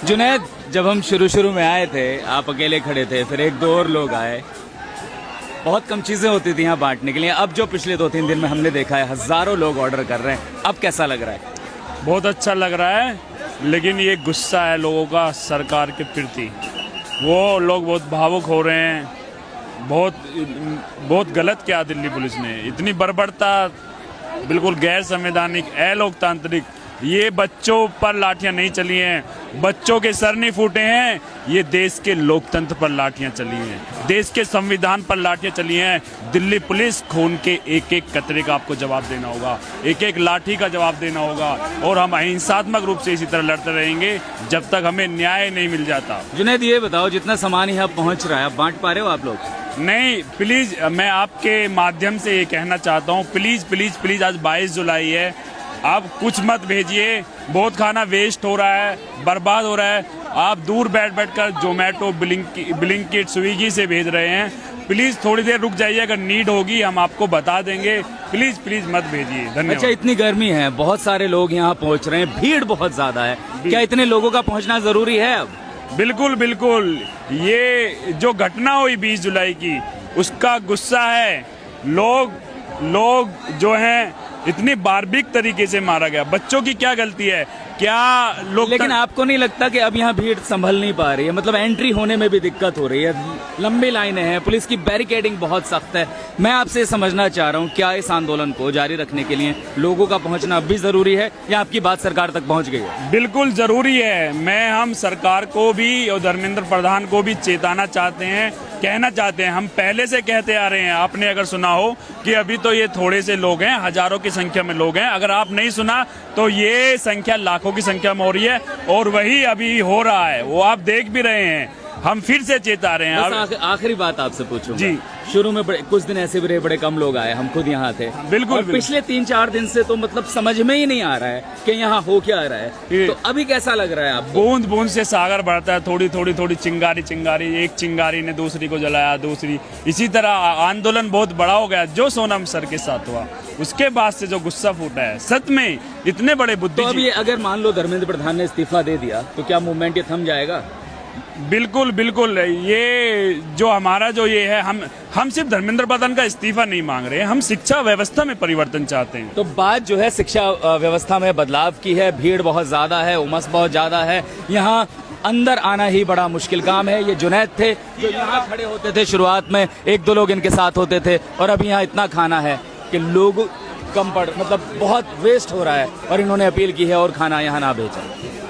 जुनैद, जब हम शुरू में आए थे आप अकेले खड़े थे, फिर एक दो और लोग आए, बहुत कम चीज़ें होती थी यहाँ बांटने के लिए। अब जो पिछले 2-3 दिन में हमने देखा है हज़ारों लोग ऑर्डर कर रहे हैं, अब कैसा लग रहा है? बहुत अच्छा लग रहा है, लेकिन ये गुस्सा है लोगों का सरकार के प्रति। वो लोग बहुत भावुक हो रहे हैं। बहुत गलत किया दिल्ली पुलिस ने, इतनी बर्बरता, बिल्कुल गैर संवैधानिक, अलोकतांत्रिक। ये बच्चों पर लाठियां नहीं चली हैं, बच्चों के सर नहीं फूटे हैं, ये देश के लोकतंत्र पर लाठियां चली हैं, देश के संविधान पर लाठियां चली हैं। दिल्ली पुलिस, खून के एक एक कतरे का आपको जवाब देना होगा, एक एक लाठी का जवाब देना होगा, और हम अहिंसात्मक रूप से इसी तरह लड़ते रहेंगे जब तक हमें न्याय नहीं मिल जाता। जुनैद, ये बताओ, जितना सामान यहाँ पहुँच रहा है, आप बांट पा रहे हो आप लोग? नहीं, प्लीज़, मैं आपके माध्यम से ये कहना चाहता हूँ, प्लीज़ प्लीज़ प्लीज़, आज 22 जुलाई है, आप कुछ मत भेजिए। बहुत खाना वेस्ट हो रहा है, बर्बाद हो रहा है। आप दूर बैठ कर जोमेटो, ब्लिंकिट, स्विगी से भेज रहे हैं। प्लीज़ थोड़ी देर रुक जाइए, अगर नीड होगी हम आपको बता देंगे। प्लीज़ प्लीज़ मत भेजिए, धन्यवाद। अच्छा, इतनी गर्मी है, बहुत सारे लोग यहाँ पहुँच रहे हैं, भीड़ बहुत ज़्यादा है, क्या इतने लोगों का पहुँचना ज़रूरी है अब? बिल्कुल बिल्कुल, ये जो घटना हुई 20 जुलाई की, उसका गुस्सा है। लोग जो हैं, इतनी बार्बिक तरीके से मारा गया। बच्चों की क्या गलती है? क्या लोग, लेकिन आपको नहीं लगता कि अब यहाँ भीड़ संभल नहीं पा रही है? मतलब एंट्री होने में भी दिक्कत हो रही है, लंबी लाइनें हैं, पुलिस की बैरिकेडिंग बहुत सख्त है। मैं आपसे समझना चाह रहा हूँ, क्या इस आंदोलन को जारी रखने के लिए लोगों का पहुँचना अब भी जरूरी है, या आपकी बात सरकार तक पहुँच गई है? बिल्कुल जरूरी है। हम सरकार को भी और धर्मेंद्र प्रधान को भी चेताना चाहते हैं, कहना चाहते हैं। हम पहले से कहते आ रहे हैं, आपने अगर सुना हो कि अभी तो ये थोड़े से लोग हैं, हजारों की संख्या में लोग हैं। अगर आप नहीं सुना तो ये संख्या लाखों की संख्या में हो रही है, और वही अभी हो रहा है, वो आप देख भी रहे हैं। हम फिर से चेता रहे हैं। आखिरी बात आपसे पूछूंगा जी। शुरू में कुछ दिन ऐसे भी बड़े कम लोग आए, हम खुद यहाँ थे। बिल्कुल, और पिछले 3-4 दिन से तो मतलब समझ में ही नहीं आ रहा है कि यहाँ हो क्या रहा है। तो अभी कैसा लग रहा है आपको? बूंद बूंद से सागर बढ़ता है, थोड़ी चिंगारी, एक चिंगारी ने दूसरी को जलाया, दूसरी, इसी तरह आंदोलन बहुत बड़ा हो गया। जो सोनम सर के साथ हुआ, उसके बाद से जो गुस्सा फूटा है, सच में इतने बड़े बुद्धि। तो अभी अगर मान लो धर्मेंद्र प्रधान ने इस्तीफा दे दिया तो क्या मूवमेंट ये थम जाएगा? बिल्कुल, ये जो हमारा जो ये है, हम सिर्फ धर्मेंद्र प्रधान का इस्तीफा नहीं मांग रहे हैं, हम शिक्षा व्यवस्था में परिवर्तन चाहते हैं। तो बात जो है शिक्षा व्यवस्था में बदलाव की है। भीड़ बहुत ज्यादा है, उमस बहुत ज्यादा है, यहाँ अंदर आना ही बड़ा मुश्किल काम है। ये जुनैद थे जो यहाँ खड़े होते थे, शुरुआत में 1-2 लोग इनके साथ होते थे, और अभी यहाँ इतना खाना है कि लोग कम पड़, मतलब बहुत वेस्ट हो रहा है, और इन्होंने अपील की है और खाना यहाँ ना भेजें।